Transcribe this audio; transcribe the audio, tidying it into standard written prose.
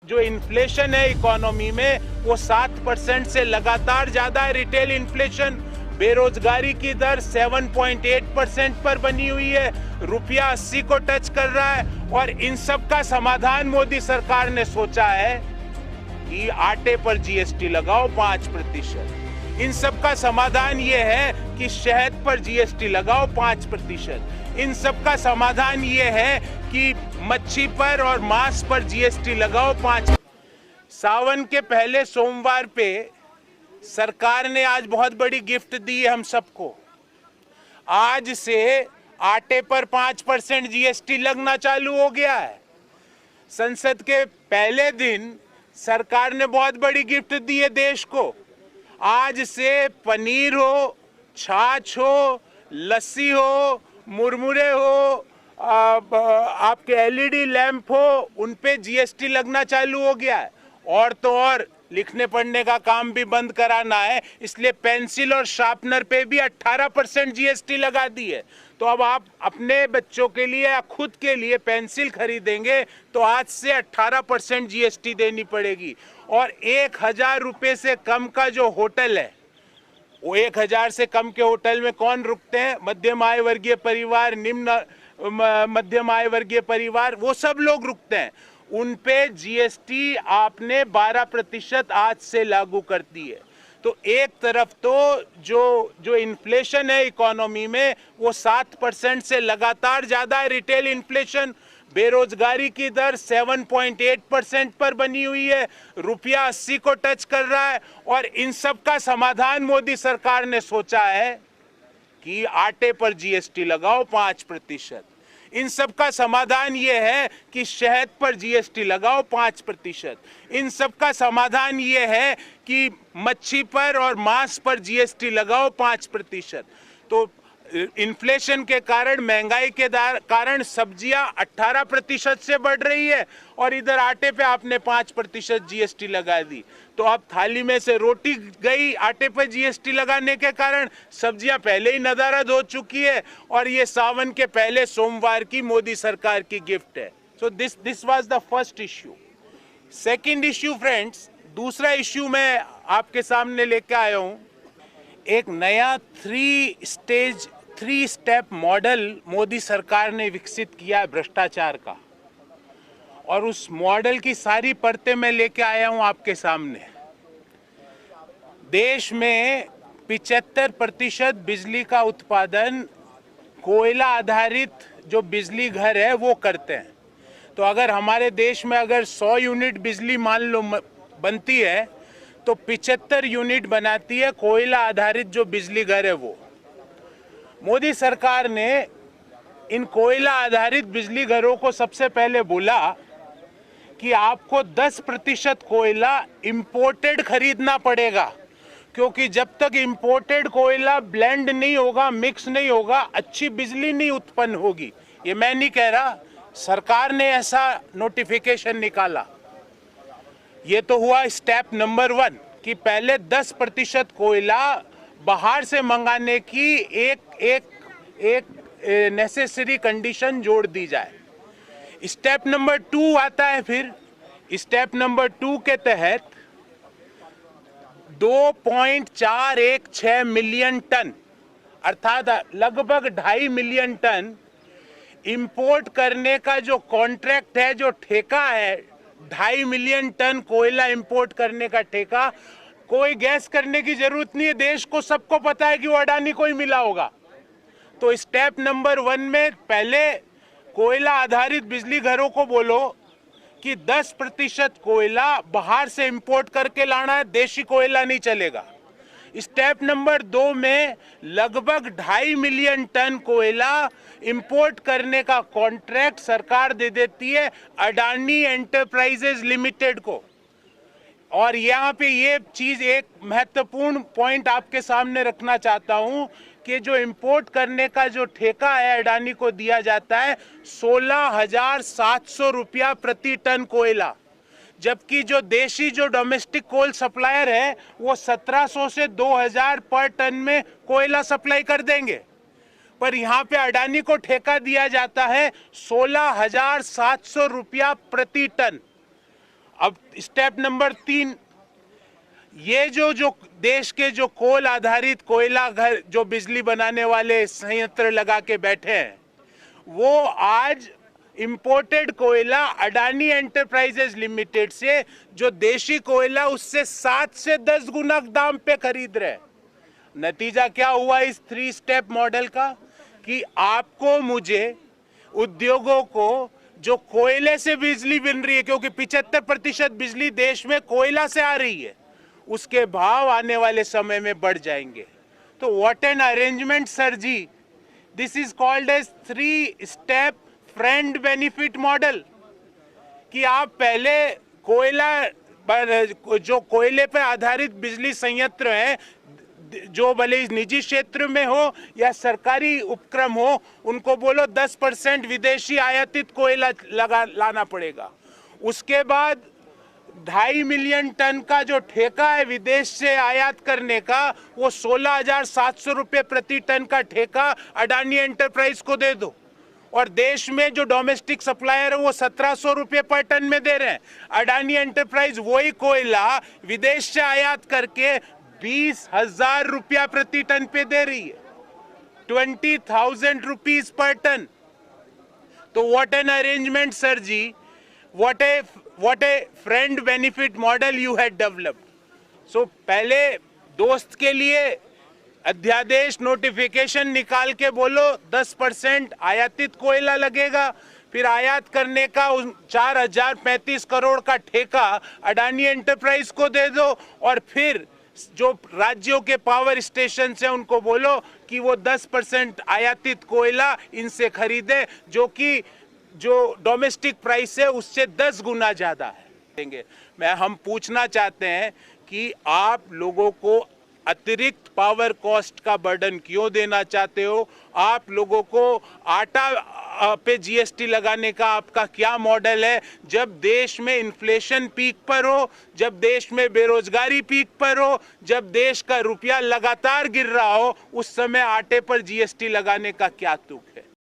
जो इन्फ्लेशन है इकोनॉमी में वो 7% से लगातार ज्यादा है। रिटेल इन्फ्लेशन, बेरोजगारी की दर 7.8% पर बनी हुई है, रुपया 80 को टच कर रहा है। और इन सब का समाधान मोदी सरकार ने सोचा है कि आटे पर जीएसटी लगाओ 5%। इन सब का समाधान ये है कि शहद पर जीएसटी लगाओ 5%। इन सब का समाधान ये है कि मच्छी पर और मांस पर जीएसटी लगाओ 5%। सावन के पहले सोमवार पे सरकार ने आज बहुत बड़ी गिफ्ट दी है हम सबको। आज से आटे पर 5% जीएसटी लगना चालू हो गया है। संसद के पहले दिन सरकार ने बहुत बड़ी गिफ्ट दी है देश को। आज से पनीर हो, छाछ हो, लस्सी हो, मुरमुरे हो, आपके एलईडी लैंप हो, उन पे जीएसटी लगना चालू हो गया है। और तो और लिखने पढ़ने का काम भी बंद कराना है, इसलिए पेंसिल और शार्पनर पे भी 18% जीएसटी लगा दी है। तो अब आप अपने बच्चों के लिए या खुद के लिए पेंसिल खरीदेंगे तो आज से 18% जीएसटी देनी पड़ेगी। और 1000 रुपये से कम का जो होटल है, वो 1000 से कम के होटल में कौन रुकते हैं? मध्यम आय वर्गीय परिवार, निम्न मध्यम आय वर्गीय परिवार, वो सब लोग रुकते हैं। उन पे जीएसटी आपने 12% आज से लागू कर दी है। तो एक तरफ तो जो इन्फ्लेशन है इकोनॉमी में वो 7% से लगातार ज्यादा है। रिटेल इन्फ्लेशन, बेरोजगारी की दर 7.8% पर बनी हुई है, रुपया 80 को टच कर रहा है। और इन सब का समाधान मोदी सरकार ने सोचा है कि आटे पर जीएसटी लगाओ 5%। इन सब का समाधान ये है कि शहद पर जीएसटी लगाओ 5%। इन सब का समाधान ये है कि मच्छी पर और मांस पर जीएसटी लगाओ 5%। तो इन्फ्लेशन के कारण, महंगाई के कारण सब्जियां 18% से बढ़ रही है और इधर आटे पे आपने 5% जीएसटी लगा दी। तो अब थाली में से रोटी गई आटे पे जीएसटी लगाने के कारण। सब्जियां पहले ही नदारद हो चुकी है और ये सावन के पहले सोमवार की मोदी सरकार की गिफ्ट है। So this was the first issue. Second issue friends, दूसरा इश्यू मैं आपके सामने लेके आया हूं। एक नया 3 स्टेप मॉडल मोदी सरकार ने विकसित किया है भ्रष्टाचार का, और उस मॉडल की सारी परतें मैं लेके आया हूं आपके सामने। देश में 75% बिजली का उत्पादन कोयला आधारित जो बिजली घर है वो करते हैं। तो अगर हमारे देश में अगर 100 यूनिट बिजली मान लो बनती है तो 75 यूनिट बनाती है कोयला आधारित जो बिजली घर है वो। मोदी सरकार ने इन कोयला आधारित बिजली घरों को सबसे पहले बोला कि आपको 10% कोयला इंपोर्टेड खरीदना पड़ेगा, क्योंकि जब तक इंपोर्टेड कोयला ब्लेंड नहीं होगा, मिक्स नहीं होगा, अच्छी बिजली नहीं उत्पन्न होगी। ये मैं नहीं कह रहा, सरकार ने ऐसा नोटिफिकेशन निकाला। ये तो हुआ स्टेप नंबर 1 कि पहले 10% कोयला बाहर से मंगाने की एक नेसेसरी कंडीशन जोड़ दी जाए। स्टेप नंबर 2 आता है। फिर स्टेप नंबर 2 के तहत 2.416 मिलियन टन अर्थात लगभग 2.5 मिलियन टन इंपोर्ट करने का जो कॉन्ट्रैक्ट है, जो ठेका है, 2.5 मिलियन टन कोयला इंपोर्ट करने का ठेका। कोई गैस करने की जरूरत नहीं है, देश को सबको पता है कि वो अडानी को ही मिला होगा। तो स्टेप नंबर 1 में पहले कोयला आधारित बिजली घरों को बोलो कि 10% कोयला बाहर से इंपोर्ट करके लाना है, देशी कोयला नहीं चलेगा। स्टेप नंबर 2 में लगभग 2.5 मिलियन टन कोयला इंपोर्ट करने का कॉन्ट्रैक्ट सरकार दे देती है अडानी एंटरप्राइजेज लिमिटेड को। और यहाँ पे ये चीज, एक महत्वपूर्ण पॉइंट आपके सामने रखना चाहता हूं कि जो इंपोर्ट करने का जो ठेका है अडानी को दिया जाता है 16,700 रुपया प्रति टन कोयला, जबकि जो देशी जो डोमेस्टिक कोल सप्लायर है वो 1700 से 2000 पर टन में कोयला सप्लाई कर देंगे। पर यहाँ पे अडानी को ठेका दिया जाता है 16,700 रुपया प्रति टन। अब स्टेप नंबर 3, ये जो देश के जो कोल आधारित कोयला घर जो बिजली बनाने वाले संयंत्र लगा के बैठे हैं, वो आज इंपोर्टेड कोयला अडानी एंटरप्राइजेज लिमिटेड से जो देशी कोयला उससे 7 से 10 गुना दाम पे खरीद रहे हैं। नतीजा क्या हुआ इस 3 स्टेप मॉडल का कि आपको, मुझे, उद्योगों को जो कोयले से बिजली बन रही है, क्योंकि 75% बिजली देश में कोयला से आ रही है, उसके भाव आने वाले समय में बढ़ जाएंगे। तो what an arrangement sir ji, this is called as 3 step friend benefit model. कि आप पहले कोयला जो कोयले पर आधारित बिजली संयंत्र हैं, जो भले निजी क्षेत्र में हो या सरकारी उपक्रम हो, उनको बोलो 10% विदेशी आयातित कोयला लाना पड़ेगा। उसके बाद 2.5 मिलियन टन का जो ठेका है विदेश से आयात करने का, वो 16,700 रुपये प्रति टन का ठेका अडानी एंटरप्राइज को दे दो। और देश में जो डोमेस्टिक सप्लायर है वो 1700 रुपये पर टन में दे रहे हैं। अडानी एंटरप्राइज वही कोयला विदेश से आयात करके 20,000 रुपया प्रति टन पे दे रही है, 20,000 रुपीज पर टन। तो what an arrangement sir ji, what a friend benefit model you had developed. So पहले दोस्त के लिए अध्यादेश नोटिफिकेशन निकाल के बोलो 10% आयातित कोयला लगेगा, फिर आयात करने का 4,035 करोड़ का ठेका अडानी एंटरप्राइज को दे दो, और फिर जो राज्यों के पावर स्टेशन से उनको बोलो कि वो 10% आयातित कोयला इनसे खरीदे, जो कि जो डोमेस्टिक प्राइस है उससे 10 गुना ज्यादा है। हम पूछना चाहते हैं कि आप लोगों को अतिरिक्त पावर कॉस्ट का बर्डन क्यों देना चाहते हो? आप लोगों को आटा पे जीएसटी लगाने का आपका क्या मॉडल है? जब देश में इन्फ्लेशन पीक पर हो, जब देश में बेरोजगारी पीक पर हो, जब देश का रुपया लगातार गिर रहा हो, उस समय आटे पर जीएसटी लगाने का क्या तुक है?